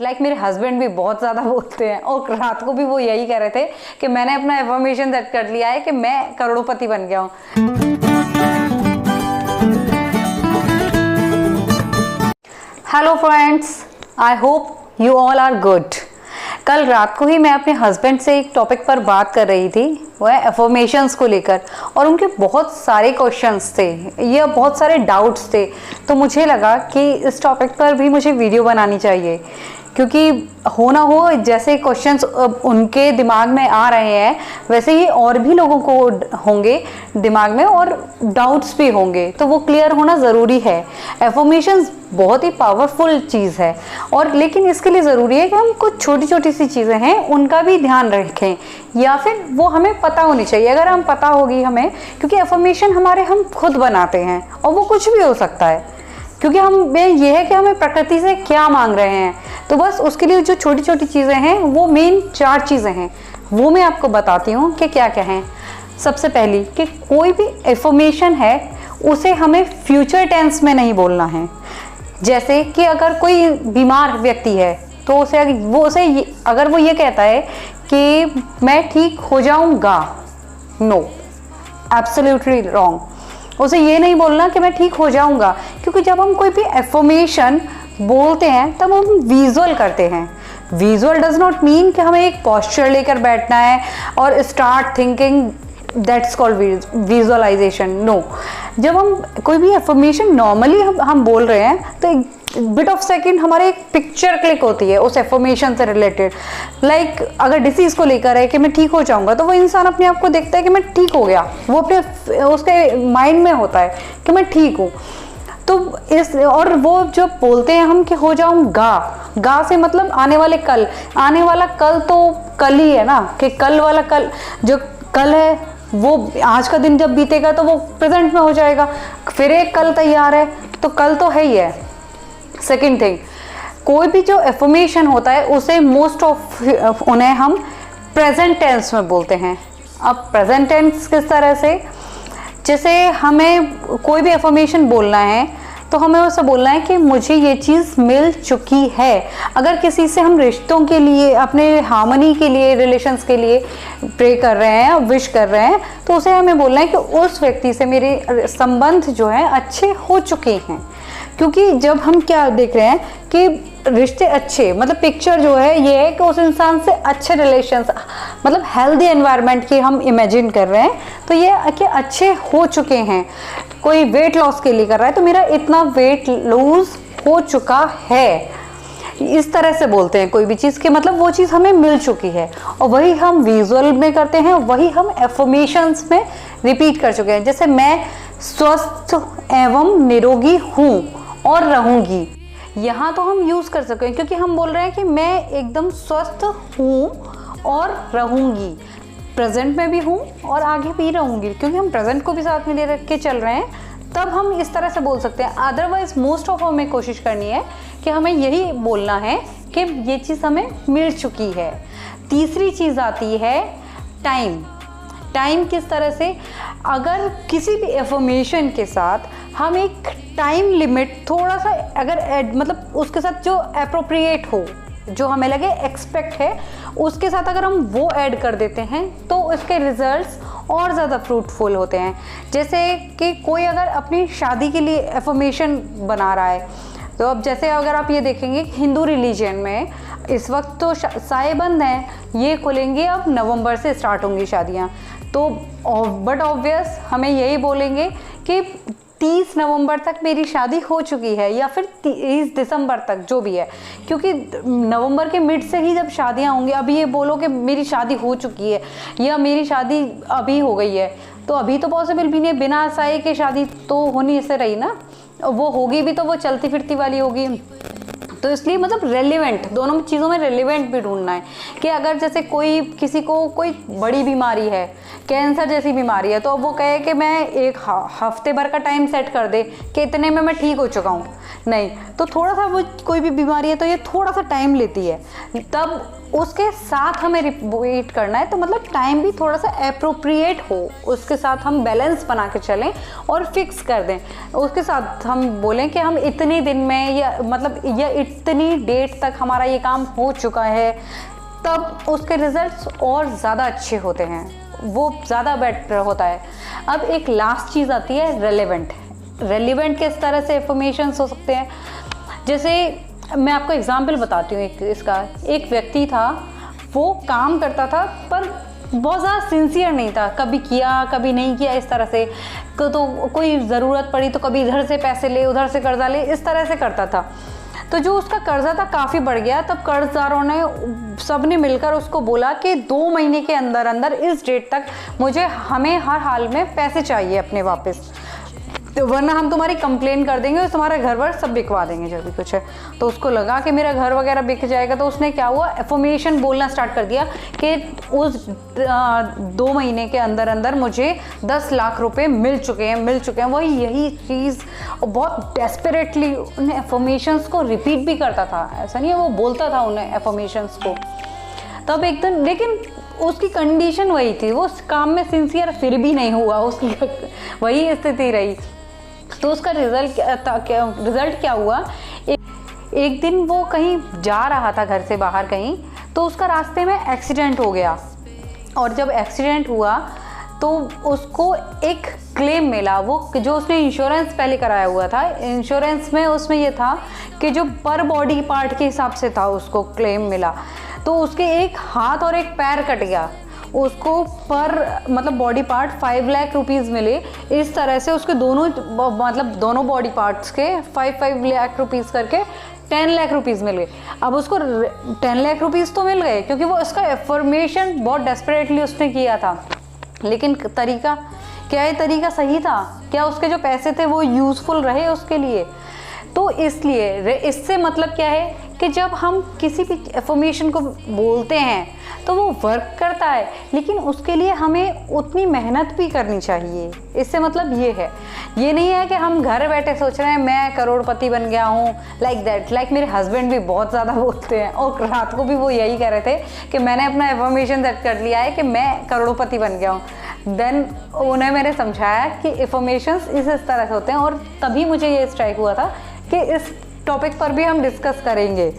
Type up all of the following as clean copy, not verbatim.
Like मेरे husband भी बहुत ज़्यादा बोलते हैं, और रात को भी वो यही कह रहे थे कि मैंने अपना एफर्मेशन सेट कर लिया है कि मैं करोड़पति बन गया हूँ। Hello friends, I hope you all are good. कल रात को ही मैं अपने हस्बैंड से एक टॉपिक पर बात कर रही थी, वो है एफर्मेशंस को लेकर, और उनके बहुत सारे क्वेश्चंस थे या बहुत सारे डाउट्स थे। तो मुझे लगा कि इस टॉपिक पर भी मुझे वीडियो बनानी चाहिए, क्योंकि हो ना हो जैसे क्वेश्चंस उनके दिमाग में आ रहे हैं वैसे ही और भी लोगों को होंगे दिमाग में, और डाउट्स भी होंगे, तो वो क्लियर होना ज़रूरी है। एफर्मेशंस बहुत ही पावरफुल चीज़ है, और लेकिन इसके लिए ज़रूरी है कि हम कुछ छोटी छोटी सी चीज़ें हैं उनका भी ध्यान रखें, या फिर वो हमें पता होनी चाहिए। अगर हम पता होगी हमें, क्योंकि एफर्मेशन हमारे हम खुद बनाते हैं और वो कुछ भी हो सकता है, क्योंकि हमें ये है कि हमें प्रकृति से क्या मांग रहे हैं। तो बस उसके लिए जो छोटी छोटी चीज़ें हैं, वो मेन 4 चीज़ें हैं, वो मैं आपको बताती हूँ कि क्या क्या हैं। सबसे पहली कि कोई भी एफर्मेशन है उसे हमें फ्यूचर टेंस में नहीं बोलना है। जैसे कि अगर कोई बीमार व्यक्ति है तो अगर वो ये कहता है कि मैं ठीक हो जाऊँगा, नो, एब्सोल्युटली रॉन्ग। उसे ये नहीं बोलना कि मैं ठीक हो जाऊंगा, क्योंकि जब हम कोई भी एफर्मेशन बोलते हैं तब हम विजुअल करते हैं। विजुअल डज नॉट मीन कि हमें एक पोस्चर लेकर बैठना है और start thinking, that's called visualisation. No, जब हम कोई भी एफर्मेशन नॉर्मली हम बोल रहे हैं तो बिट ऑफ सेकेंड हमारे एक पिक्चर क्लिक होती है उस एफर्मेशन से रिलेटेड। लाइक अगर डिसीज़ को लेकर है कि मैं ठीक हो जाऊंगा, तो वो इंसान अपने आप को देखता है कि मैं ठीक हो गया, वो अपने उसके माइंड में होता है कि मैं ठीक हूँ। तो और वो जो बोलते हैं हम कि हो जाऊंगा, गा से मतलब आने वाले कल, आने वाला कल तो कल ही है ना, कि कल वाला कल जो कल है वो आज का दिन जब बीतेगा तो वो प्रेजेंट में हो जाएगा, फिर एक कल तैयार है, तो कल तो है ही है। सेकेंड थिंग, कोई भी जो एफर्मेशन होता है उसे मोस्ट ऑफ उन्हें हम प्रेजेंट टेंस में बोलते हैं। अब प्रेजेंट टेंस किस तरह से, जैसे हमें कोई भी एफर्मेशन बोलना है तो हमें उसे बोलना है कि मुझे ये चीज़ मिल चुकी है। अगर किसी से हम रिश्तों के लिए, अपने हार्मनी के लिए, रिलेशंस के लिए प्रे कर रहे हैं, विश कर रहे हैं, तो उसे हमें बोलना है कि उस व्यक्ति से मेरे संबंध जो है अच्छे हो चुके हैं। क्योंकि जब हम क्या देख रहे हैं कि रिश्ते अच्छे, मतलब पिक्चर जो है ये है कि उस इंसान से अच्छे रिलेशंस, मतलब हेल्दी एनवायरनमेंट की हम इमेजिन कर रहे हैं, तो ये कि अच्छे हो चुके हैं। कोई वेट लॉस के लिए कर रहा है तो मेरा इतना वेट लूज हो चुका है, इस तरह से बोलते हैं कोई भी चीज़ के, मतलब वो चीज़ हमें मिल चुकी है। और वही हम विजुअल में करते हैं, वही हम एफर्मेशंस में रिपीट कर चुके हैं। जैसे मैं स्वस्थ एवं निरोगी हूँ और रहूंगी, यहाँ तो हम यूज़ कर सकते हैं क्योंकि हम बोल रहे हैं कि मैं एकदम स्वस्थ हूँ और रहूंगी, प्रेजेंट में भी हूँ और आगे भी रहूंगी, क्योंकि हम प्रेजेंट को भी साथ में ले रख के चल रहे हैं, तब हम इस तरह से बोल सकते हैं। अदरवाइज मोस्ट ऑफ हमें कोशिश करनी है कि हमें यही बोलना है कि ये चीज़ हमें मिल चुकी है। तीसरी चीज़ आती है टाइम। टाइम किस तरह से, अगर किसी भी एफर्मेशन के साथ हम एक टाइम लिमिट थोड़ा सा अगर मतलब उसके साथ जो अप्रोप्रिएट हो, जो हमें लगे एक्सपेक्ट है, उसके साथ अगर हम वो ऐड कर देते हैं तो उसके रिजल्ट्स और ज़्यादा फ्रूटफुल होते हैं। जैसे कि कोई अगर अपनी शादी के लिए एफर्मेशन बना रहा है, तो अब जैसे अगर आप ये देखेंगे हिंदू रिलीजन में इस वक्त तो साए बंद हैं, ये खुलेंगे, अब नवंबर से स्टार्ट होंगी शादियाँ, तो बट ऑब्वियस हमें यही बोलेंगे कि 30 नवंबर तक मेरी शादी हो चुकी है, या फिर 30 दिसंबर तक जो भी है, क्योंकि नवंबर के मिड से ही जब शादियां होंगी, अभी ये बोलो कि मेरी शादी हो चुकी है या मेरी शादी अभी हो गई है, तो अभी तो पॉसिबल भी नहीं, बिना साए के शादी तो होनी ऐसे रही ना, वो होगी भी तो वो चलती फिरती वाली होगी। तो इसलिए मतलब रेलिवेंट, दोनों चीज़ों में रेलिवेंट भी ढूंढना है कि अगर जैसे किसी को कोई बड़ी बीमारी है, कैंसर जैसी बीमारी है, तो अब वो कहे कि मैं एक हफ्ते भर का टाइम सेट कर दे कि इतने में मैं ठीक हो चुका हूँ, नहीं, तो थोड़ा सा वो कोई भी बीमारी है तो ये थोड़ा सा टाइम लेती है, तब उसके साथ हमें वेट करना है। तो मतलब टाइम भी थोड़ा सा अप्रोप्रिएट हो, उसके साथ हम बैलेंस बना के चलें और फिक्स कर दें। उसके साथ हम बोलें कि हम इतने दिन में, या मतलब या इतनी डेट तक हमारा ये काम हो चुका है, तब उसके रिजल्ट्स और ज़्यादा अच्छे होते हैं, वो ज़्यादा बेटर होता है। अब एक लास्ट चीज़ आती है रेलेवेंट। रेलेवेंट किस तरह से एफर्मेशंस हो सकते हैं, जैसे मैं आपको एग्जांपल बताती हूँ। एक व्यक्ति था, वो काम करता था पर बहुत ज़्यादा सिंसियर नहीं था, कभी किया कभी नहीं किया, इस तरह से। तो कोई ज़रूरत पड़ी तो कभी इधर से पैसे ले, उधर से कर्जा ले, इस तरह से करता था। तो जो उसका कर्जा था काफ़ी बढ़ गया। तब कर्जदारों ने सब ने मिलकर उसको बोला कि 2 महीने के अंदर अंदर इस डेट तक हमें हर हाल में पैसे चाहिए अपने वापस, तो वरना हम तुम्हारी कंप्लेन कर देंगे और तुम्हारा घर वर सब बिकवा देंगे जो भी कुछ है। तो उसको लगा कि मेरा घर वगैरह बिक जाएगा, तो उसने क्या हुआ, एफर्मेशन बोलना स्टार्ट कर दिया कि उस 2 महीने के अंदर अंदर मुझे 10 लाख रुपए मिल चुके हैं। वही यही चीज़ बहुत डेस्परेटली उन्हें एफर्मेशंस को रिपीट भी करता था, ऐसा नहीं है वो बोलता था उन्हें एफर्मेशंस को। तब एकदम, लेकिन उसकी कंडीशन वही थी, वो उस काम में सिंसियर फिर भी नहीं हुआ, उसकी वही स्थिति रही। तो उसका रिजल्ट क्या हुआ, एक दिन वो कहीं जा रहा था घर से बाहर कहीं, तो उसका रास्ते में एक्सीडेंट हो गया। और जब एक्सीडेंट हुआ तो उसको एक क्लेम मिला, वो जो उसने इंश्योरेंस पहले कराया हुआ था, इंश्योरेंस में उसमें ये था कि जो पर बॉडी पार्ट के हिसाब से था उसको क्लेम मिला। तो उसके एक हाथ और एक पैर कट गया, उसको पर मतलब बॉडी पार्ट 5 लाख रुपीज़ मिले। इस तरह से उसके दोनों बॉडी पार्ट्स के 5 लाख रुपीज़ करके 10 लाख रुपीज़ मिल गए। अब उसको 10 लाख रुपीज़ तो मिल गए क्योंकि वो उसका एफर्मेशन बहुत डेस्परेटली उसने किया था। लेकिन तरीका क्या है, तरीका सही था क्या, उसके जो पैसे थे वो यूज़फुल रहे उसके लिए? तो इसलिए इससे मतलब क्या है कि जब हम किसी भी एफर्मेशन को बोलते हैं तो वो वर्क करता है, लेकिन उसके लिए हमें उतनी मेहनत भी करनी चाहिए। इससे मतलब ये नहीं है कि हम घर बैठे सोच रहे हैं मैं करोड़पति बन गया हूँ, लाइक दैट। लाइक मेरे हस्बैंड भी बहुत ज़्यादा बोलते हैं, और रात को भी वो यही कह रहे थे कि मैंने अपना एफर्मेशन सेट कर लिया है कि मैं करोड़पति बन गया हूँ। देन उन्हें मैंने समझाया कि एफर्मेशंस इस तरह से होते हैं, और तभी मुझे ये स्ट्राइक हुआ था कि इस टॉपिक पर भी हम डिस्कस करेंगे।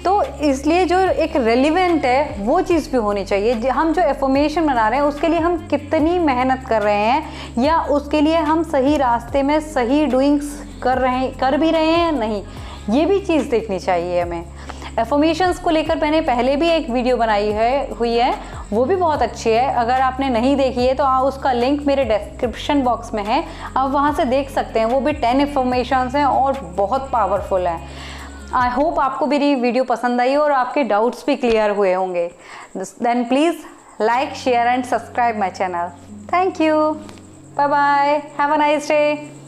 तो इसलिए जो एक रेलिवेंट है वो चीज़ भी होनी चाहिए। हम जो एफर्मेशन बना रहे हैं उसके लिए हम कितनी मेहनत कर रहे हैं, या उसके लिए हम सही रास्ते में सही डूइंग्स कर भी रहे हैं नहीं, ये भी चीज़ देखनी चाहिए हमें। एफर्मेशंस को लेकर मैंने पहले भी एक वीडियो बनाई हुई है, वो भी बहुत अच्छी है। अगर आपने नहीं देखी है तो उसका लिंक मेरे डिस्क्रिप्शन बॉक्स में है, आप वहाँ से देख सकते हैं। वो भी 10 एफर्मेशंस हैं और बहुत पावरफुल है। आई होप आपको मेरी वीडियो पसंद आई और आपके डाउट्स भी क्लियर हुए होंगे। Then please like, share and subscribe my channel. Thank you, bye bye, have a nice day.